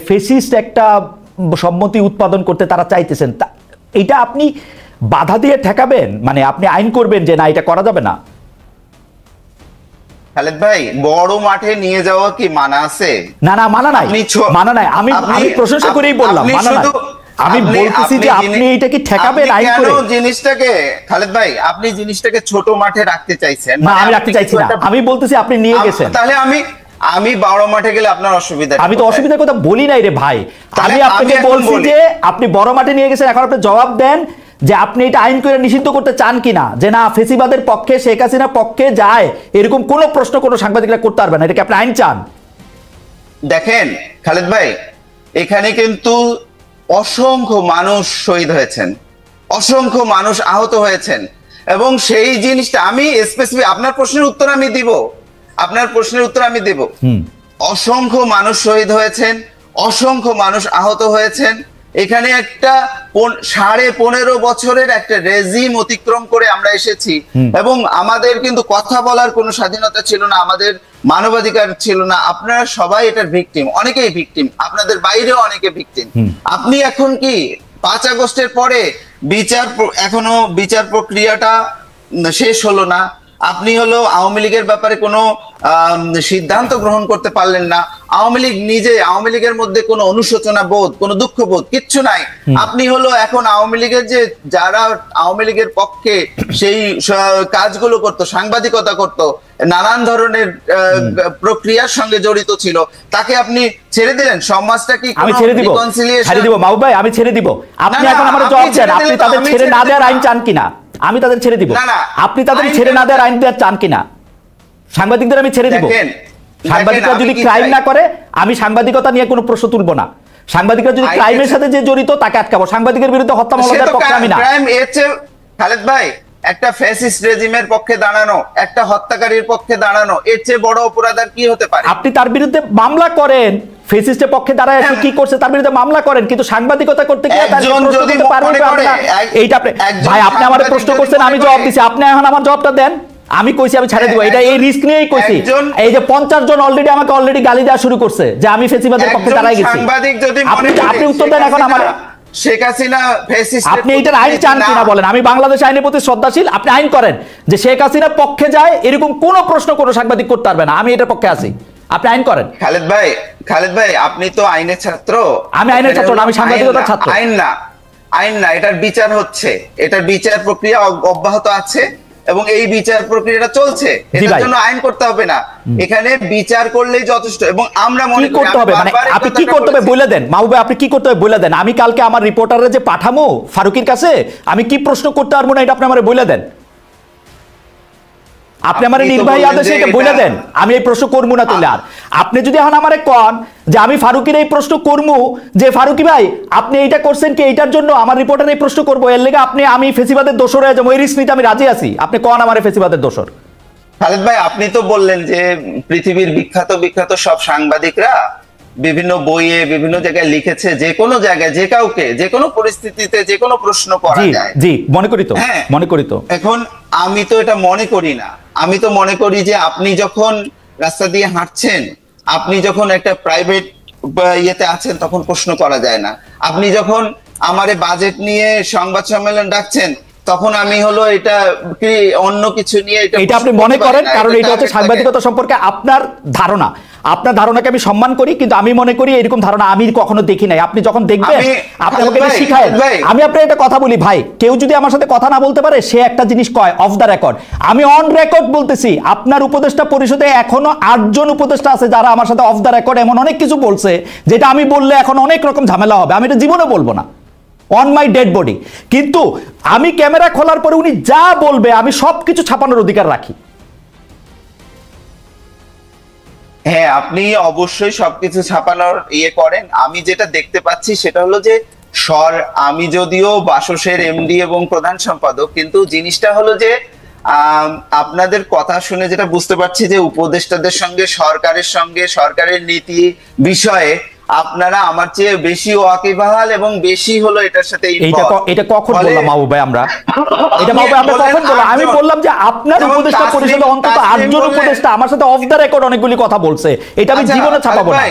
Fascist একটা সম্মতি উৎপাদন করতে তারা চাইতেছেন, এটা আপনি বাধা দিয়ে ঠেকাবেন, মানে আপনি আইন করবেন যে না এটা করা যাবে না? খালেদ ভাই, বড় মাঠে নিয়ে যাওয়া কি মানা আছে? না না, মানা নাই, মানা নাই। আমি প্রশংসা করেই বললাম মানা নাই। আমি বলতেছি যে আপনি এটা কি ঠেকাবেন আইন করে? জিনিসটাকে খালেদ ভাই, আপনি জিনিসটাকে ছোট মাঠে রাখতে চাইছেন। না, আমি রাখতে চাইছি না, আমি বলতেছি আপনি নিয়ে গেছেন। তাহলে আমি বড় মাঠে গেলে আপনার অসুবিধা? আমি তো অসুবিধার কথা বলি নাই রে ভাই, আমি আপনাকে বলছি যে আপনি বড় মাঠে নিয়ে গেছেন। এখন আপনি জবাব দেন যে আপনি এটা আইন করে নিষিদ্ধ করতে চান কিনা, যে না ফেসিবাদের পক্ষে শেখ হাসিনার পক্ষে যায় এরকম কোন প্রশ্ন কোনো সাংবাদিকরা করতে পারবে না, এটা কি আপনি আইন চান? দেখেন খালেদ ভাই, এখানে কিন্তু অসংখ্য মানুষ শহীদ হয়েছেন, অসংখ্য মানুষ আহত হয়েছেন, এবং সেই জিনিসটা আমি স্পেসিফিক আপনার প্রশ্নের উত্তর আমি দিব, আপনার প্রশ্নের উত্তর আমি দেব। অসংখ্য মানুষ শহীদ হয়েছেন, অসংখ্য মানুষ আহত হয়েছেন। এখানে একটা 15.5 বছরের একটা রেজিম অতিক্রম করে আমরা এসেছি, এবং আমাদের কিন্তু কথা বলার কোনো স্বাধীনতা ছিল না, আমাদের মানবাধিকার ছিল না। আপনারা সবাই এটার ভিকটিম, অনেকেই ভিকটিম, আপনাদের বাইরেও অনেকে ভিকটিম। আপনি এখন কি 5 আগস্টের পরে এখনো বিচার প্রক্রিয়াটা শেষ হলো না, আপনি হলো আওয়ামী লীগের ব্যাপারে কোনো সিদ্ধান্ত গ্রহণ করতে পারলেন না। আওয়ামী লীগের মধ্যে কোনো অনুশোচনা বোধ, কোনো দুঃখ বোধ কিচ্ছু নাই। আপনি হলো এখন আওয়ামী লীগের যে যারা আওয়ামী লীগের পক্ষে সেই কাজগুলো করত, সাংবাদিকতা করত, নানান ধরনের প্রক্রিয়ার সঙ্গে জড়িত ছিল, তাকে আপনি ছেড়ে দিলেন। সমাজটা কি আমি ছেড়ে দিব? ছেড়ে দিব মাহবুব ভাই, আমি ছেড়ে দিব। আপনি এখন আমার জবাব দেন, আপনি তাদের ছেড়ে না দেওয়ার আইন চান কিনা? আমি তাদের ছেড়ে দিব। আপনি তাদের ছেড়ে না দেওয়ার আইন দেওয়ার চান কিনা? সাংবাদিকদের আমি ছেড়ে দিব। সাংবাদিকরা যদি ক্রাইম না করে আমি সাংবাদিকতা নিয়ে কোনো প্রশ্ন তুলব না। সাংবাদিকরা যদি ক্রাইমের সাথে যে জড়িত তাকে আটকাবো। সাংবাদিকের বিরুদ্ধে হত্যা মামলার পক্ষে আমি না। খালেদ ভাই, একটা ফ্যাসিস্ট রেজিমের পক্ষে দাঁড়ানো, একটা হত্যাকারীর পক্ষে দাঁড়ানো, এর চেয়ে বড় অপরাধ আর কি হতে পারে? আপনি তার বিরুদ্ধে মামলা করেন, ফেসিস্টের পক্ষে দাঁড়ায় কি করছে তার বিরুদ্ধে মামলা করেন, কিন্তু সাংবাদিকতা করতে গিয়ে তার প্রশ্ন করতে পারবেন না। এইটা ভাই আপনি আমারে প্রশ্ন করছেন, আমি জবাব দিছি, আপনি এখন আমার জবাবটা দেন। আমি কইছি আমি ছেড়ে দিব, এটা এই রিস্ক নিয়েই কইছি। এই যে 50 জন আমাকে গালি দেওয়া শুরু করছে যে আমি ফেসিবাদের পক্ষে দাঁড়াই গেছি। আপনি উত্তর দেন এখন আমার। শেখ হাসিনা ফ্যাসিস্ট, আপনি এটার আইন চান কিনা বলেন? আমি বাংলাদেশ আইনের প্রতি শ্রদ্ধাশীল, আপনি আইন করেন যে শেখ হাসিনার পক্ষে যায় এরকম কোন প্রশ্ন কোনো সাংবাদিক করতে পারবে না, আমি এটার পক্ষে আছি, আপনি আইন করেন। খালেদ ভাই আপনি তো আইনের ছাত্র। আমি আইনের ছাত্র না, আমি সাংবাদিকতার ছাত্র। আইন না, এটার বিচার হচ্ছে, এটার বিচার প্রক্রিয়া অব্যাহত আছে, এবং এই বিচার প্রক্রিয়াটা চলছে। এটার জন্য আইন করতে হবে না, এখানে বিচার করলেই যথেষ্ট। এবং আমরা মনে করি করতে হবে, মানে আপনি কি করতে হবে বলে দেন মাহবুব ভাই, আপনি কি করতে হবে বলে দেন। আমি কালকে আমার রিপোর্টারে যে পাঠামো ফারুকের কাছে, আমি কি প্রশ্ন করতে পারবো না এটা আপনি আমারে বলে দেন। আপনি আমার নির্বাহী আদেশে এটা বলে দেন, আমি এই প্রশ্ন করবো না। তাহলে আর আপনি যদি এখন আমারে কন যে আমি ফারুকের এই প্রশ্ন করবো, যে ফারুকি ভাই আপনি এইটা করছেন কি এইটার জন্য আমার রিপোর্টার এই প্রশ্ন করবো, এর লেগে আমি ফেসিবাদের দোষর হয়ে যাবো, এই রিস্ক নিতে আমি রাজি আছি। আপনি কন আমারে ফেসিবাদের দোষর। খালেদ ভাই, আপনি তো বললেন যে পৃথিবীর বিখ্যাত সব সাংবাদিকরা বিভিন্ন বইয়ে বিভিন্ন জায়গায় লিখেছে, যে কোনো জায়গায় যে কাউকে যে কোনো পরিস্থিতিতে যে কোনো প্রশ্ন করা যায়। জি মনে করি তো, মনে করি তো। এখন আমি তো এটা মনে করি না, আমি তো মনে করি যে আপনি যখন রাস্তা দিয়ে হাঁটছেন, আপনি যখন একটা প্রাইভেট ইয়েতে আছেন তখন প্রশ্ন করা যায় না। আপনি যখন আমারে বাজেট নিয়ে সংবাদ সম্মেলন ডাকছেন তখন আমি হলো এটা কি অন্য কিছু নিয়ে এটা আপনি মনে করেন, কারণ এটা হচ্ছে সাংবাদিকতা সম্পর্কে আপনার ধারণা। আপনার ধারণাকে আমি সম্মান করি, কিন্তু আমি মনে করি এরকম ধারণা আমি কখনো দেখি নাই। আপনি যখন দেখবেন আপনি আমাকে শিখায়। আমি আপনার একটা কথা বলি ভাই, কেউ যদি আমার সাথে কথা না বলতে পারে সে একটা জিনিস কয় অফ দ্য রেকর্ড। আমি অন রেকর্ড বলতেছি, আপনার উপদেষ্টা পরিষদে এখনো 8 জন উপদেষ্টা আছে যারা আমার সাথে অফ দ্য রেকর্ড এমন অনেক কিছু বলছে যেটা আমি বললে এখন অনেক রকম ঝামেলা হবে, আমি এটা জীবনে বলবো না, অন মাই ডেড বডি। কিন্তু আমি ক্যামেরা খোলার পরে উনি যা বলবে আমি সবকিছু ছাপানোর অধিকার রাখি। হ্যাঁ, আপনি অবশ্যই সবকিছু ছাপানোর ইয়ে করেন। আমি যেটা দেখতে পাচ্ছি সেটা হলো যে আমি যদিও বাসসের এমডি এবং প্রধান সম্পাদক, কিন্তু জিনিসটা হলো যে আপনাদের কথা শুনে যেটা বুঝতে পারছি যে উপদেষ্টাদের সঙ্গে সরকারের নীতি বিষয়ে আপনারা আমার চেয়ে বেশি ওয়াকিবহাল এবং বেশি হলো এটার সাথে। এটা কখন বললাম মাহবুব ভাই? আমরা এটা মাহবুব ভাই আমরা কখন বললাম? আমি বললাম যে আপনার উপদেষ্টা পরিষদে অন্তত 8 জন উপদেষ্টা আমার সাথে অফ দ্য রেকর্ড অনেকগুলি কথা বলছে, এটা আমি জীবনে ছাপাবো না।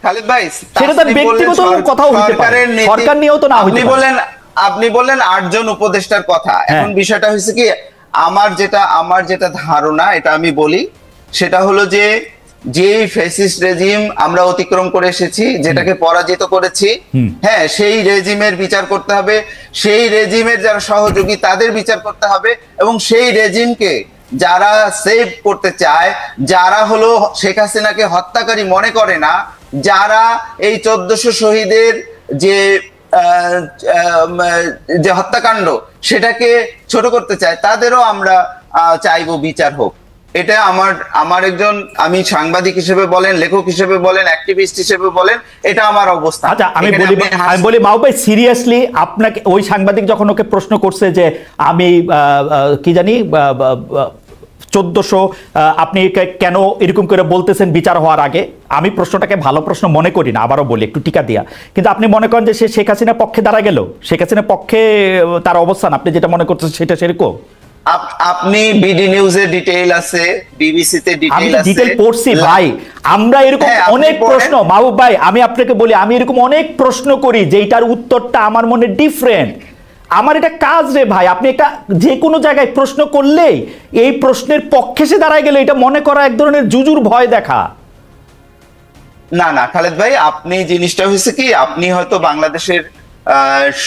খালিদ ভাই, সেটা তার ব্যক্তিগত কথাও হতে পারে, সরকার নিয়েও তো না হতে পারে। আপনি বললেন 8 জন উপদেষ্টার কথা। এখন বিষয়টা হয়েছে কি, আমার যেটা ধারণা, এটা আমি বলি, সেটা হলো যে ফ্যাসিস্ট রেজিম আমরা অতিক্রম করে এসেছি, যেটাকে পরাজিত করেছি, হ্যাঁ, সেই রেজিমের বিচার করতে হবে, সেই রেজিমের যারা সহযোগী তাদের বিচার করতে হবে, এবং সেই রেজিমকে যারা সেভ করতে চায়, যারা হলো শেখ হাসিনাকে হত্যাকারী মনে করে না, যারা এই 1400 শহীদের যে হত্যাকাণ্ড সেটাকে ছোট করতে চায়, তাদেরও আমরা চাইবো বিচার হোক। এটা আমার একজন, আমি সাংবাদিক হিসেবে বলেন, লেখক হিসেবে বলেন, অ্যাক্টিভিস্ট হিসেবে বলেন, এটা আমার অবস্থা। আচ্ছা, আমি বলি মাহবুব ভাই, সিরিয়াসলি আপনাকে ওই সাংবাদিক যখন ওকে প্রশ্ন করছে যে আমি কি জানি 1400, আপনি কেন এরকম করে বলতেছেন বিচার হওয়ার আগে, আমি প্রশ্নটাকে ভালো প্রশ্ন মনে করি না, আবারও বলি একটু টিকা দিয়া, কিন্তু আপনি মনে করেন যে সে শেখ হাসিনার পক্ষে দাঁড়া গেল, শেখ হাসিনার পক্ষে তার অবস্থান, আপনি যেটা মনে করছেন সেটা সেরকম? আপনি বিডি নিউজে ডিটেইল আছে, বিবিসিতে ডিটেইল আছে, আমি ডিটেইল পড়ছি ভাই। আমরা এরকম অনেক প্রশ্ন, মাহবুব ভাই আমি আপনাকে বলি, আমি এরকম অনেক প্রশ্ন করি যেটার উত্তরটা আমার মনে ডিফারেন্ট। আমার এটা কাজ রে ভাই, আপনি একটা যে কোনো জায়গায় প্রশ্ন করলেই এই প্রশ্নের পক্ষে সে দাঁড়ায় গেলে এটা মনে করা এক ধরনের জুজুর ভয় দেখা। না খালেদ ভাই, আপনি জিনিসটা হয়েছে কি, আপনি হয়তো বাংলাদেশের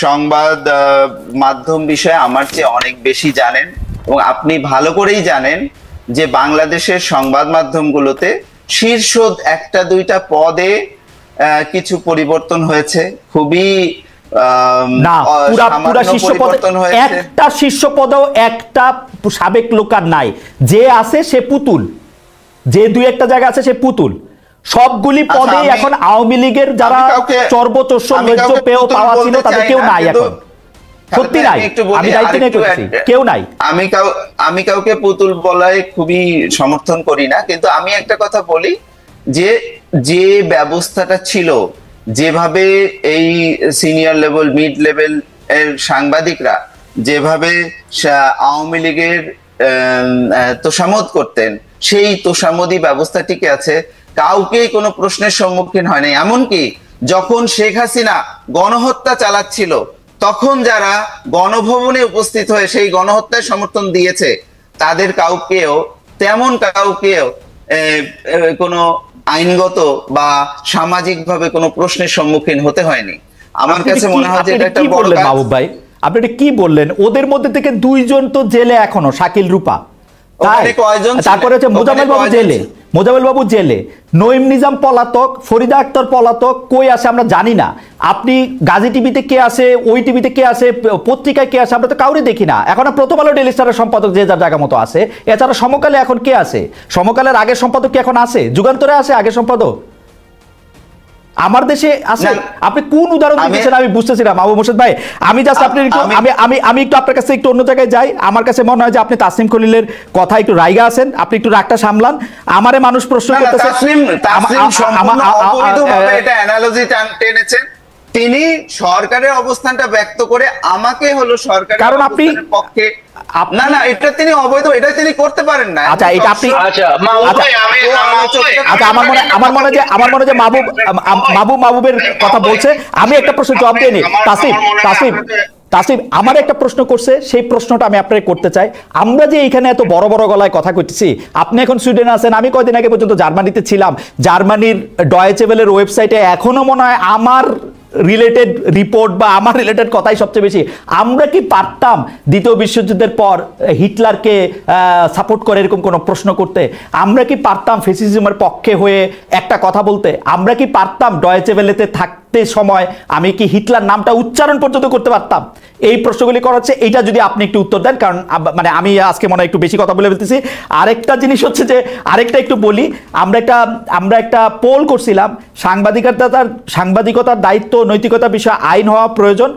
সংবাদ মাধ্যম বিষয়ে আমার চেয়ে অনেক বেশি জানেন, এবং আপনি ভালো করেই জানেন যে বাংলাদেশের সংবাদ মাধ্যমগুলোতে শীর্ষ 1-2টা পদে কিছু পরিবর্তন হয়েছে, খুবই না, পুরা শীর্ষ পদে একটা শীর্ষ পদেও একটা সাবেক লোক আর নাই, যে আছে সে পুতুল, যে 2-1টা জায়গা আছে সে পুতুল, সবগুলি পদে এখন আওয়ামী লীগের যারা সর্বোচ্চ পেয়েও পাওয়া ছিল তাদের কেউ নাই এখন, সত্যি নাই, আমি দায়িত্ব নিয়ে করছি, কেউ নাই। আমি কাউকে পুতুল বলায় খুবই সমর্থন করি না, কিন্তু আমি একটা কথা বলি যে ব্যবস্থাটা ছিল, যেভাবে এই সিনিয়র লেভেল, মিড লেভেল এর সাংবাদিকরা যেভাবে আওয়ামী লীগের তোষামোদ করতেন, সেই তোষামোদি ব্যবস্থা টিকে আছে, কাউকেই কোনো প্রশ্নের সম্মুখীন হয়নি। এমনকি যখন শেখ হাসিনা গণহত্যা চালাচ্ছিল, তখন যারা গণভবনে উপস্থিত হয়ে সেই গণহত্যার সমর্থন দিয়েছে, তাদের কাউকেও কোনো আইনগত বা সামাজিক ভাবে কোনো প্রশ্নের সম্মুখীন হতে হয়নি। আমার কাছে মনে হয় যে এটা একটা বড় কাজ। মাহবুব ভাই, আপনি এটা কি বললেন? ওদের মধ্যে থেকে 2 জন তো জেলে এখনো, শাকিল রূপা, তারপরে হচ্ছে মোজাম্মেল বাবু জেলে, নঈম নিজাম পলাতক, ফরিদা আক্তার পলাতক, কই আছে আমরা জানি না। আপনি গাজী টিভিতে কে আছে, ওই টিভিতে কে আছে, পত্রিকায় কে আছে, আমরা তো কাউরে দেখি না। এখন প্রথম আলো ডেইলি স্টারের সম্পাদক যে যার জায়গা মতো আছে, এছাড়া সমকালে এখন কে আছে? সমকালের আগের সম্পাদক কি এখন আছে? যুগান্তরে আছে আগের সম্পাদক? আমার দেশে আছে? আপনি কোন উদাহরণ দিচ্ছেন আমি বুঝতেছি না মাহবুব মোর্শেদ ভাই। আমি জাস্ট আপনি আমি একটু আপনার কাছে একটু অন্য জায়গায় যাই। আমার কাছে মনে হয় যে আপনি তাসনিম খলিলের কথা একটু রাইগা আছেন, আপনি একটু রাগটা সামলান। আমারে মানুষ প্রশ্ন করতেছে, এটা অ্যানালজি টেনেছেন, তিনি সরকারের অবস্থানটা ব্যক্ত করে আমাকে হলো সরকারের, কারণ আপনি পক্ষে না এটা তিনি অবৈধ, এটা তিনি করতে পারেন না। আচ্ছা, এটা আপনি আমার মনে যে মাহবুবের কথা বলছে, আমি একটা প্রশ্ন জবাব দিয়ে নি। তাসিফ আমার একটা প্রশ্ন করছে, সেই প্রশ্নটা আমি আপনাকে করতে চাই। আমরা যে এইখানে এত বড় বড় গলায় কথা কইতেছি, আপনি এখন সুইডেনে আছেন, আমি কয়দিন আগে পর্যন্ত জার্মানিতে ছিলাম। জার্মানির ডয়েচে ওয়েলের ওয়েবসাইটে এখনো মনে হয় আমার রিলেটেড রিপোর্ট বা আমার রিলেটেড কথাই সবচেয়ে বেশি। আমরা কি পারতাম দ্বিতীয় বিশ্বযুদ্ধের পর হিটলারকে সাপোর্ট করে এরকম কোনো প্রশ্ন করতে? আমরা কি পারতাম ফ্যাসিজমের পক্ষে হয়ে একটা কথা বলতে? আমরা কি পারতাম ডয়েচে ওয়েলেতে থাকতে সময় আমি কি হিটলার নামটা উচ্চারণ পর্যন্ত করতে পারতাম? এই প্রশ্নগুলি করা হচ্ছে, এইটা যদি আপনি একটু উত্তর দেন, কারণ মানে আমি আজকে মনে হয় একটু বেশি কথা বলে ফেলতেছি। আরেকটা জিনিস হচ্ছে যে, আরেকটা একটু বলি, আমরা একটা পোল করছিলাম, সাংবাদিকতার দায়িত্ব নৈতিকতা বিষয়ে আইন হওয়া প্রয়োজন,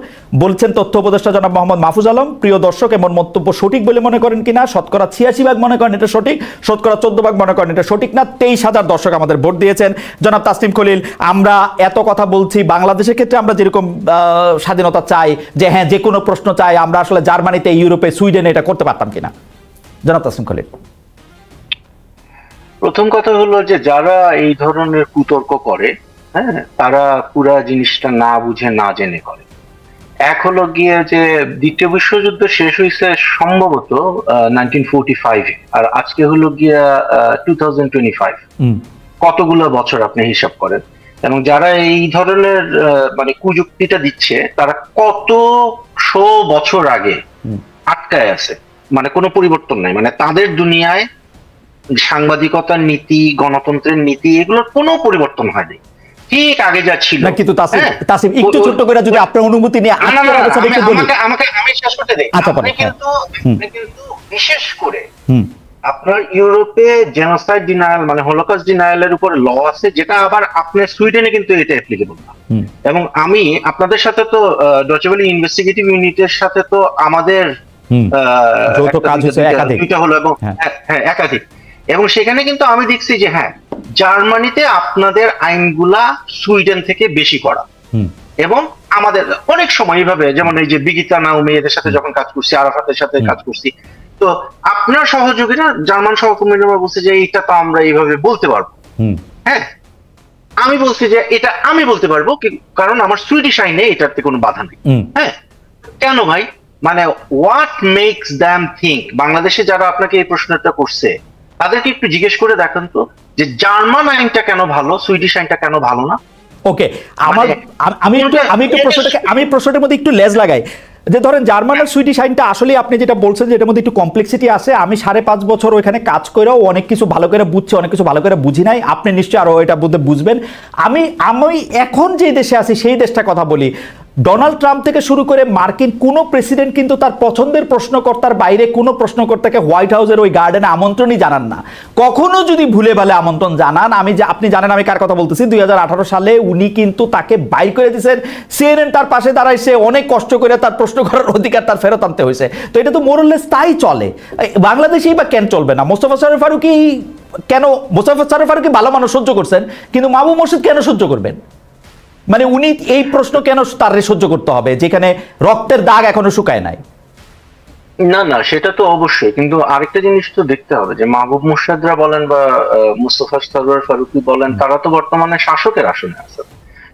বলছেন তথ্য উপদেষ্টা জনাব মোহাম্মদ মাহফুজ আলম। প্রিয় দর্শক, এমন মন্তব্য সঠিক বলে মনে করেন কিনা? শতকরা 86% মনে করেন এটা সঠিক, শতকরা 14% মনে করেন এটা সঠিক না। 23,000 দর্শক আমাদের ভোট দিয়েছেন। জনাব তাসনিম খলিল, আমরা এত কথা বলছি, বাংলাদেশের ক্ষেত্রে আমরা যেরকম স্বাধীনতা চাই, যে হ্যাঁ যে কোনো প্রশ্ন চাই, আমরা আসলে জার্মানিতে, ইউরোপে, সুইডেনে এটা করতে পারতাম কিনা? জনাব তাসনিম খলিল। প্রথম কথা হলো যে যারা এই ধরনের কুতর্ক করে হ্যাঁ, তারা পুরা জিনিসটা না বুঝে না জেনে করে। এক হলো গিয়ে যে দ্বিতীয় বিশ্বযুদ্ধ শেষ হয়েছে সম্ভবত 1945-এ, আর আজকে হলো গিয়া 2025। কতগুলো বছর আপনি হিসাব করেন, এবং যারা এই ধরনের মানে কুযুক্তিটা দিচ্ছে তারা কত শো বছর আগে আটকায় আছে, মানে কোনো পরিবর্তন নাই, মানে তাদের দুনিয়ায় সাংবাদিকতার নীতি, গণতন্ত্রের নীতি, এগুলোর কোনো পরিবর্তন হয়নি, ঠিক আগে যা ছিল। না কিন্তু তাসিফ একটু ছোট্ট করে যদি আপনার অনুমতি নিয়ে আমাকে আমি শেষ করতে দেই। আপনি কিন্তু বিশেষ করে আপনার ইউরোপে জেনোসাইড ডিনায়াল মানে হলোকস্ট ডিনায়ালের উপর ল আছে, যেটা আবার আপনার সুইডেনে কিন্তু এটা অ্যাপ্লিকেবল না। এবং আমি আপনাদের সাথে তো ডয়েচে ওয়েলে ইনভেস্টিগেটিভ ইউনিটের সাথে তো আমাদের দুইটা হলো, এবং হ্যাঁ একাধিক, এবং সেখানে কিন্তু আমি দেখছি যে হ্যাঁ জার্মানিতে আপনাদের আইনগুলা সুইডেন থেকে বেশি করা, এবং আমাদের অনেক সময় এইভাবে, যেমন এই যে বিগিতা নাওমি এদের সাথে যখন কাজ করছি, আরাফাতের সাথে কাজ করছি, তো আপনার সহযোগীরা জার্মান সহকর্মীরা বলছে যে এটা তো আমরা এইভাবে বলতে পারবো। হ্যাঁ, আমি বলছি যে এটা আমি বলতে পারবো, কারণ আমার সুইডিশ আইনে এটাতে কোনো বাধা নেই। হ্যাঁ, কেন ভাই? মানে হোয়াট মেক্স দ্যাম থিঙ্ক, বাংলাদেশে যারা আপনাকে এই প্রশ্নটা করছে তাদেরকে একটু জিজ্ঞেস করে দেখেন তো যে জার্মান আইনটা কেন ভালো, সুইডিশ আইনটা কেন ভালো না? ওকে, আমি প্রশ্নটার মধ্যে একটু লেজ লাগাই যে ধরেন জার্মান আর সুইডিশ আইনটা আসলে আপনি যেটা বলছেন যে এটার মধ্যে একটু কমপ্লেক্সিটি আছে। আমি 5.5 বছর ওইখানে কাজ করেও অনেক কিছু ভালো করে বুঝছি, অনেক কিছু ভালো করে বুঝি নাই। আপনি নিশ্চয়ই আরো এটা বুঝবেন। আমি এখন যে দেশে আছি সেই দেশটা কথা বলি। ডোনাল্ড ট্রাম্প থেকে শুরু করে মার্কিন কোনো প্রেসিডেন্ট কিন্তু তার পছন্দের প্রশ্নকর্তার বাইরে কোনো প্রশ্নকর্তাকে হোয়াইট হাউসের ওই গার্ডেনে আমন্ত্রণই জানান না। কখনো যদি ভুলে ভালে আমন্ত্রণ জানান, আপনি জানেন আমি কার কথা বলতেছি, 2018 সালে উনি কিন্তু তাকে বাইর করে দিয়েছেন। সিএনএন তার পাশে দাঁড়াইছে, অনেক কষ্ট করে তার প্রশ্ন করার অধিকার তার ফেরত আনতে হয়েছে। তো এটা তো মোরলেস তাই চলে। বাংলাদেশেই বা কেন চলবে না? মোস্তফা সরোয়ার ফারুকী ভালো মানুষ সহ্য করছেন, কিন্তু মাহবুব মোর্শেদ কেন সহ্য করবেন? মানে উনি এই প্রশ্ন কেন তার সহ্য করতে হবে যেখানে রক্তের দাগ এখনো শুকায় নাই? না, সেটা তো অবশ্যই, কিন্তু আরেকটা জিনিস তো দেখতে হবে যে মাহবুব মোর্শেদরা বলেন বা মুস্তফা সরোয়ার ফারুকী বলেন, তারা তো বর্তমানে শাসকের আসনে আছেন।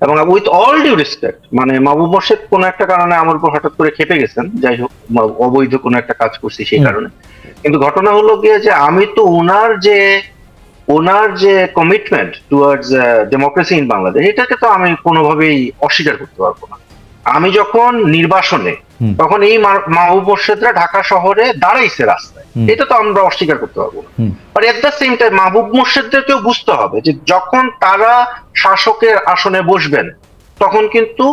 এবং উইথ অল ডিউ রেসপেক্ট, মানে মাহবুব মোর্শেদ কোন একটা কারণে আমার উপর হঠাৎ করে খেপে গেছেন, যাই হোক অবৈধ কোন একটা কাজ করছি সেই কারণে। কিন্তু ঘটনা হলো গিয়ে যে আমি তো ওনার যে commitment towards democracy in Bangladesh, এটাকে তো আমি কোনোভাবেই অস্বীকার করতে পারবো না। আমি যখন নির্বাসনে, তখন এই মাহবুব মোর্শেদরা ঢাকা শহরে দাঁড়াইছে রাস্তায়, এটা তো আমরা অস্বীকার করতে পারবো না। But at the same time Mahbub মোর্শেদদেরকেও বুঝতে হবে যে যখন তারা শাসকের আসনে বসবেন তখন কিন্তু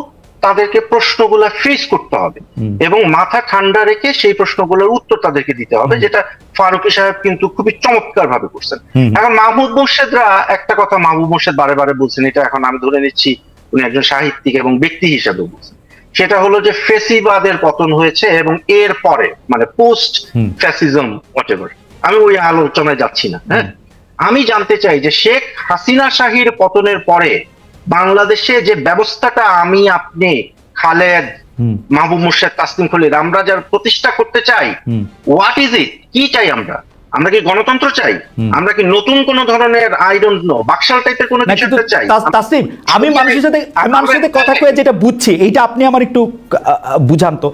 তাদেরকে প্রশ্নগুলো ফেস করতে হবে এবং মাথা ঠান্ডা রেখে সেই প্রশ্নগুলোর উত্তর তাদেরকে দিতে হবে, যেটা ফারুকী সাহেব কিন্তু খুবই চমৎকার ভাবে করছেন। এখন মাহবুব মোর্শেদরা একটা কথা মাহবুব মোর্শেদ বারে বারে বলছেন, এটা এখন আমি ধরে নিচ্ছি উনি একজন সাহিত্যিক এবং ব্যক্তি হিসাবে বলছেন, সেটা হলো যে ফেসিবাদের পতন হয়েছে এবং এর পরে মানে পোস্ট ফ্যাসিজম হোয়াটএভার, আমি ওই আলোচনায় যাচ্ছি না। হ্যাঁ, আমি জানতে চাই যে শেখ হাসিনা শাহীর পতনের পরে বাংলাদেশে যে ব্যবস্থাটা আমি আপনি খালেদ, মাহবুব মোর্শেদ, তাসলিম খলিল আমরা যার প্রতিষ্ঠা করতে চাই, হোয়াট ইজ ইট? কি চাই আমরা? আমরা কি গণতন্ত্র চাই? আমরা কি নতুন কোন ধরনের আই ডোন্ট নো বাকশাল টাইপের কোনো কিছু চাই? তাসলিম, আমি মানুষের সাথে কথা কয়ে যেটা বুঝছি, এইটা আপনি আমার একটু বুঝান তো।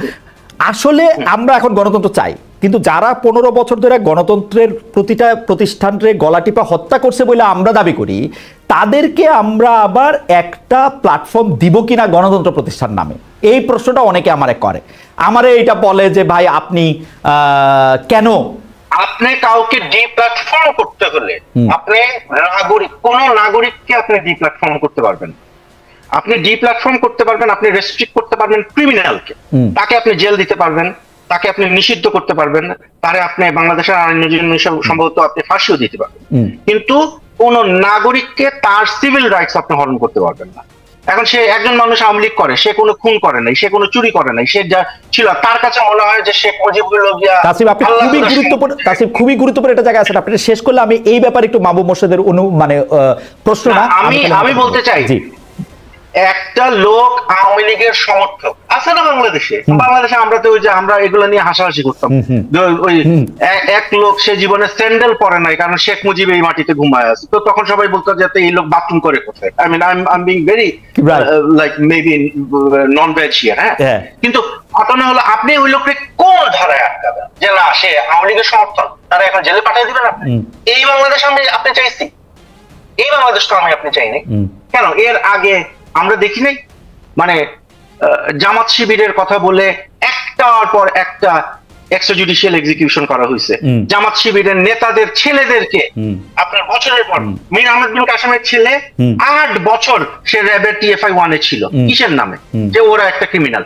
আসলে আমরা এখন গণতন্ত্র চাই, কিন্তু যারা 15 বছর ধরে গণতন্ত্রের প্রতিটা প্রতিষ্ঠানকে গলাটিপা হত্যা করছে বলে আমরা দাবি করি, তাদেরকে আমরা আবার একটা প্ল্যাটফর্ম দিব কিনা গণতন্ত্র প্রতিষ্ঠান নামে, এই প্রশ্নটা অনেকে আমারে করে। আমারে এটা বলে যে ভাই আপনি কেন, আপনি কাউকে ডিপ্ল্যাটফর্ম করতে হলে আপনি কোন নাগরিককে আপনি ডিপ্ল্যাটফর্ম করতে পারবেন। আপনি ডিপ্ল্যাটফর্ম করতে পারবেন, আপনি রেস্ট্রিক্ট করতে পারবেন ক্রিমিনালকে, তাকে আপনি জেল দিতে পারবেন, তাকে আপনি নিষিদ্ধ করতে পারবেন, তারে আপনি বাংলাদেশের আইনের জন্য সম্ভবত আপনি ফাঁসিও দিতে পারবেন, কিন্তু কোন নাগরিককে তার সিভিল রাইটস আপনি হরণ করতে পারবেন না। এখন সে একজন মানুষ আওয়ামী লীগ করে, সে কোনো খুন করে নাই, সে কোনো চুরি করে নাই, সে যা ছিল তার কাছে মনে হয় যে শেখ মুজিবুর খুবই গুরুত্বপূর্ণ একটা জায়গায় আছেন, আপনি শেষ করলে আমি এই ব্যাপারে একটু মাহবুব মোর্শেদের মানে প্রশ্নটা আমি বলতে চাই, একটা লোক আওয়ামী লীগের সমর্থক, আছে না বাংলাদেশে? বাংলাদেশে আমরা তো ওই যে আমরা এগুলো নিয়ে হাসাহাসি করতাম, ওই এক লোক সে জীবনে স্যান্ডেল পরে নাই কারণ শেখ মুজিব এই মাটিতে ঘুমায় আছে, তো তখন সবাই বলতো যে এই লোক বাথরুম করে কোথায়। I mean I being very like maybe non veg here, হ্যাঁ, কিন্তু ঘটনা হলো আপনি ওই লোককে কোন ধারায় আটকাবেন যে না সে আওয়ামী লীগের সমর্থন, তারা এখন জেলে পাঠিয়ে দিবেন আপনি? এই বাংলাদেশ আপনি চাইছি? এই বাংলাদেশ তো আপনি চাইনি কেন? এর আগে আমরা দেখি নাই মানে জামাত শিবিরের কথা বলে একটার পর একটা এক্সট্রাজুডিশিয়াল এক্সিকিউশন করা হয়েছে। জামাত শিবিরের নেতাদের ছেলেদেরকে আপনার বছরের পর মীর আহমেদ বিন কাসেমের ছেলে 8 বছর সে র্যাবের TFI 1 এ ছিল, কিসের নামে? যে ওরা একটা ক্রিমিনাল।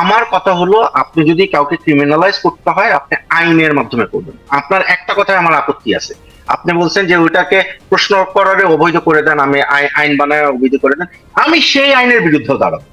আমার কথা হলো আপনি যদি কাউকে ক্রিমিনালাইজ করতে হয় আপনি আইনের মাধ্যমে করবেন। আপনার একটা কথায় আমার আপত্তি আছে, আপনি বলছেন যে ওইটাকে প্রশ্ন করারে অবৈধ করে দেন, আমি আইন বানায় অবৈধ করে দেন, আমি সেই আইনের বিরুদ্ধেও দাঁড়াবো।